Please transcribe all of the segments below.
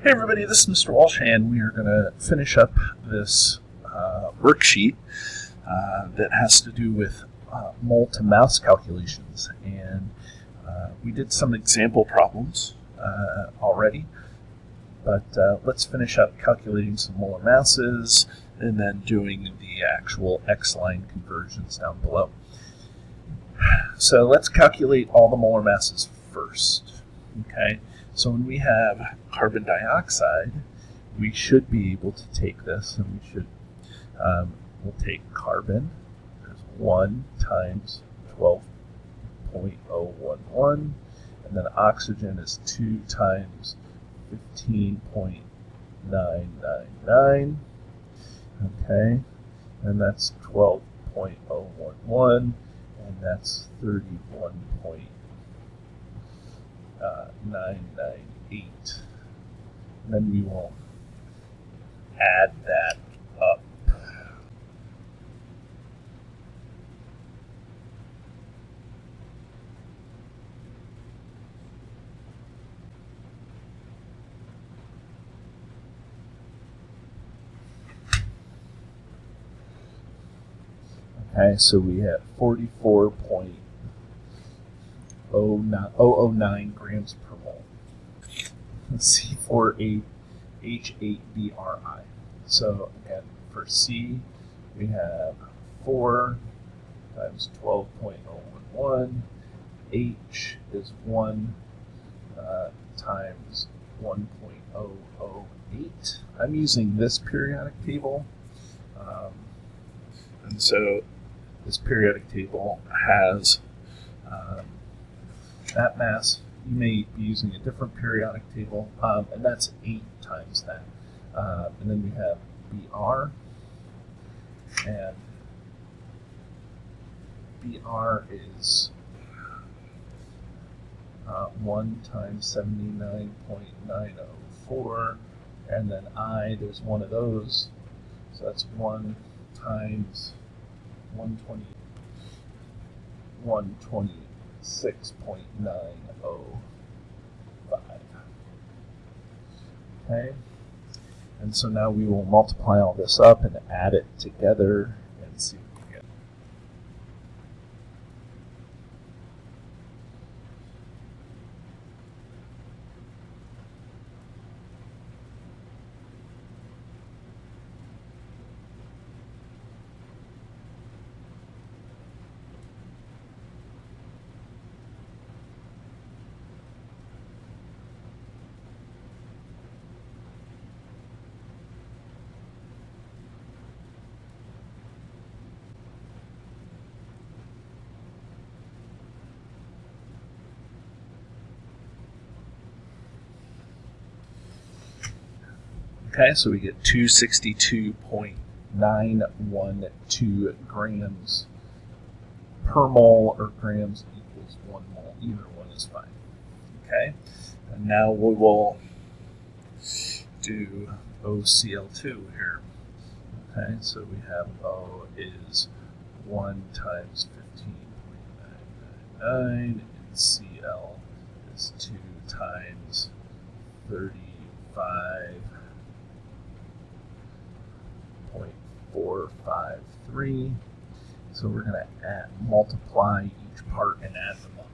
Hey everybody, this is Mr. Walsh, and we are going to finish up this worksheet that has to do with mole to mouse calculations. And we did some example problems already, but let's finish up calculating some molar masses and then doing the actual X-line conversions down below. So let's calculate all the molar masses first. Okay. So when we have carbon dioxide, we should be able to take this, and we should, we'll take carbon, there's 1 times 12.011, and then oxygen is 2 times 15.999, okay, and that's 12.011, and that's 31.998. And then we will add that up. Okay, so we have 44.009 grams per mole. C4H8BRI. So again, for C, we have 4 times 12.011. H is 1 times 1.008. I'm using this periodic table. And so this periodic table has that mass. You may be using a different periodic table, and that's 8 times that. And then we have BR, and BR is 1 times 79.904, and then I, there's one of those, so that's 1 times 126.905. Okay, and so now we will multiply all this up and add it together and see what we get. Okay, so we get 262.912 grams per mole, or grams equals 1 mole. Either one is fine. Okay, and now we will do OCl2 here. Okay, so we have O is 1 times 15.999, and Cl is 2 times 35.453. So we're going to multiply each part and add them up.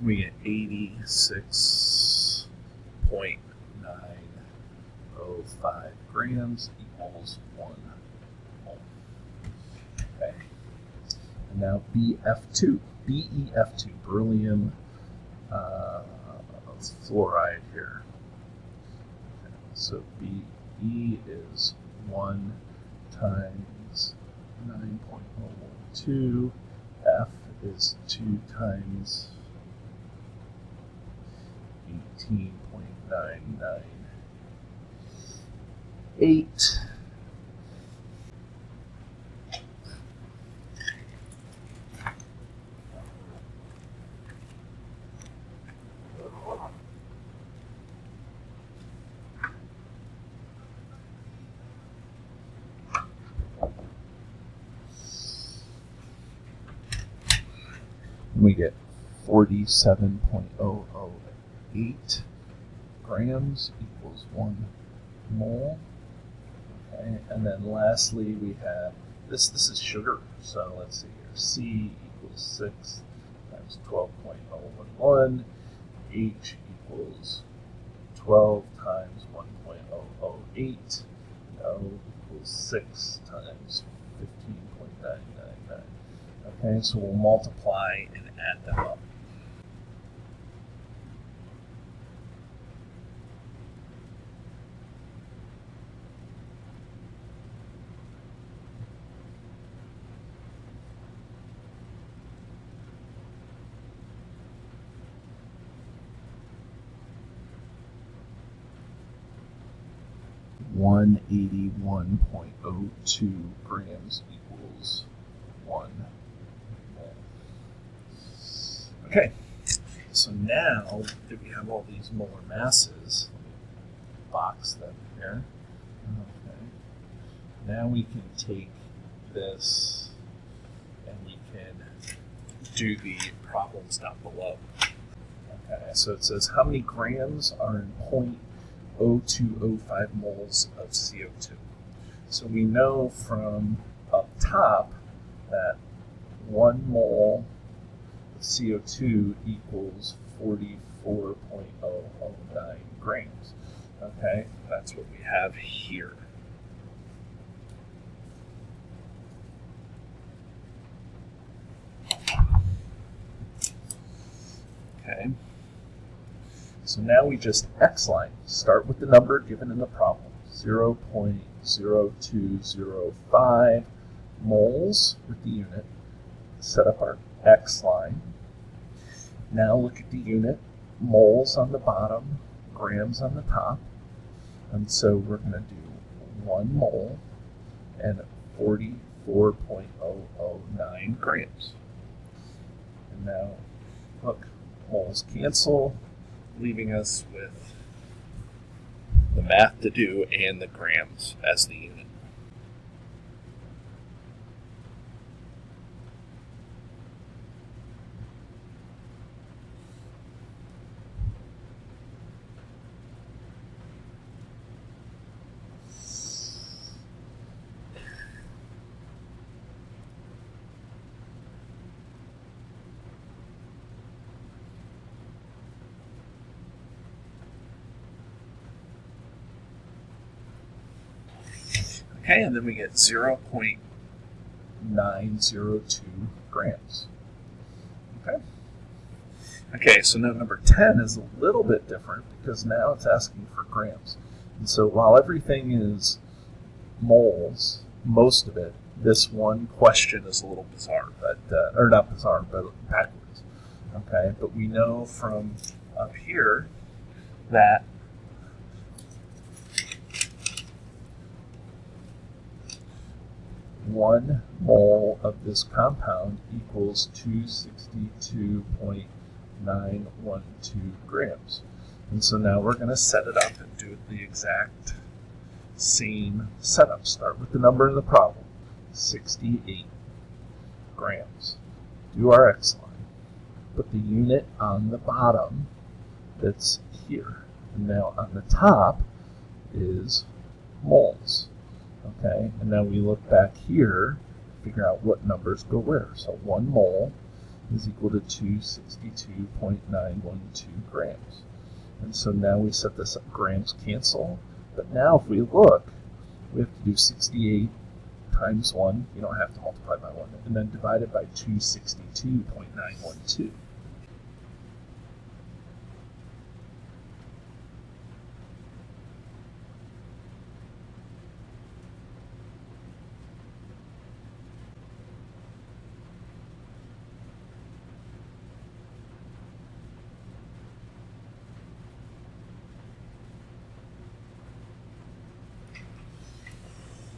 We get 86.905 grams equals 1 mole. Okay. And now BF2, BEF2, beryllium fluoride here. Okay. So BE is 1 times 9.012. F is 2 times 18.998. And we get 47.008 grams equals 1 mole. Okay, and then lastly we have this is sugar. So let's see here. C equals 6 times 12.011. H equals 12 times 1.008. O equals 6 times 15.999. Okay, so we'll multiply and add them up. One 81.02 grams equals 1 mole. Okay, so now that we have all these molar masses, let me box them here. Okay, now we can take this and we can do the problems down below. Okay, so it says how many grams are in 0.0205 moles of CO2. So we know from up top that 1 mole of CO2 equals 44.009 grams. Okay, that's what we have here. Okay, so now we just X-line. Start with the number given in the problem, 0.0205 moles with the unit. Set up our X-line. Now look at the unit, moles on the bottom, grams on the top. And so we're going to do 1 mole and 44.009 grams. And now, look, moles cancel, leaving us with the math to do and the grams as the unit. Okay, and then we get 0.902 grams. Okay, so now number 10 is a little bit different because now it's asking for grams. And so while everything is moles, most of it, this one question is a little bizarre, but or not bizarre, but backwards. Okay, but we know from up here that one mole of this compound equals 262.912 grams. And so now we're going to set it up and do the exact same setup. Start with the number in the problem, 68 grams. Do our X line. Put the unit on the bottom that's here. And now on the top is moles. Okay, and now we look back here, figure out what numbers go where. So 1 mole is equal to 262.912 grams. And so now we set this up, grams cancel. But now if we look, we have to do 68 times 1, you don't have to multiply by 1, and then divide it by 262.912.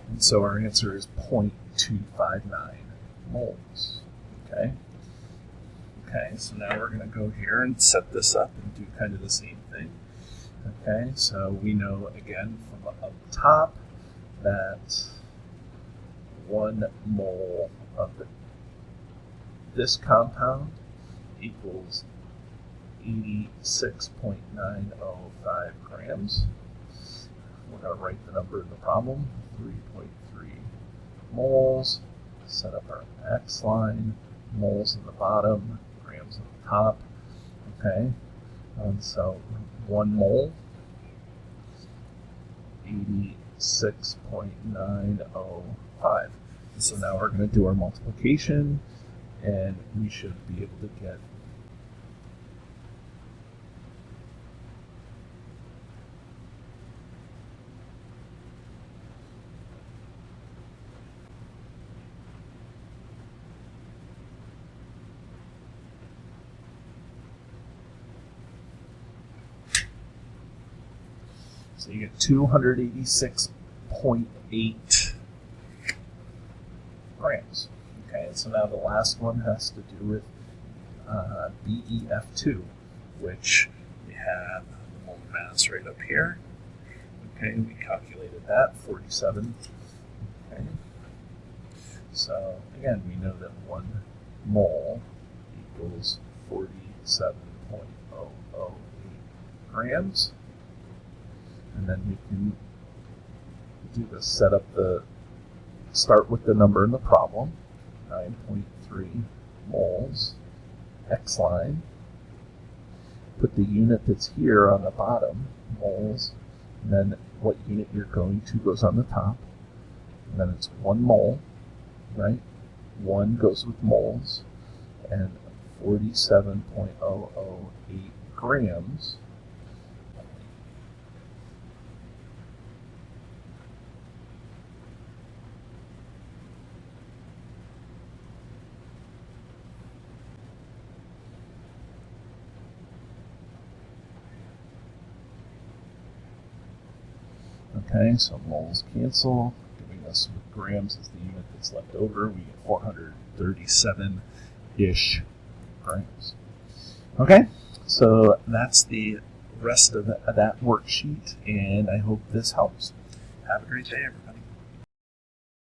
And so our answer is 0.259 moles. Okay. Okay, so now we're going to go here and set this up and do kind of the same thing. Okay, so we know again from up top that 1 mole of this compound equals 86.905 grams. We're going to write the number in the problem, 3.3 moles. Set up our X line, moles in the bottom, grams on the top. Okay, and so 1 mole, 86.905. So now we're going to do our multiplication, and we should be able to get so you get 286.8 grams. Okay, and so now the last one has to do with BEF2, which we have the molar mass right up here. Okay, we calculated that, 47. Okay, so again, we know that 1 mole equals 47.008 grams. And then we can do the start with the number in the problem, 9.3 moles, X line, put the unit that's here on the bottom, moles, and then what unit you're going to goes on the top, and then it's 1 mole, right? 1 goes with moles, and 47.008 grams. Okay, so moles cancel, giving us grams as the unit that's left over. We get 437-ish grams. Okay, so that's the rest of that worksheet, and I hope this helps. Have a great day, everybody.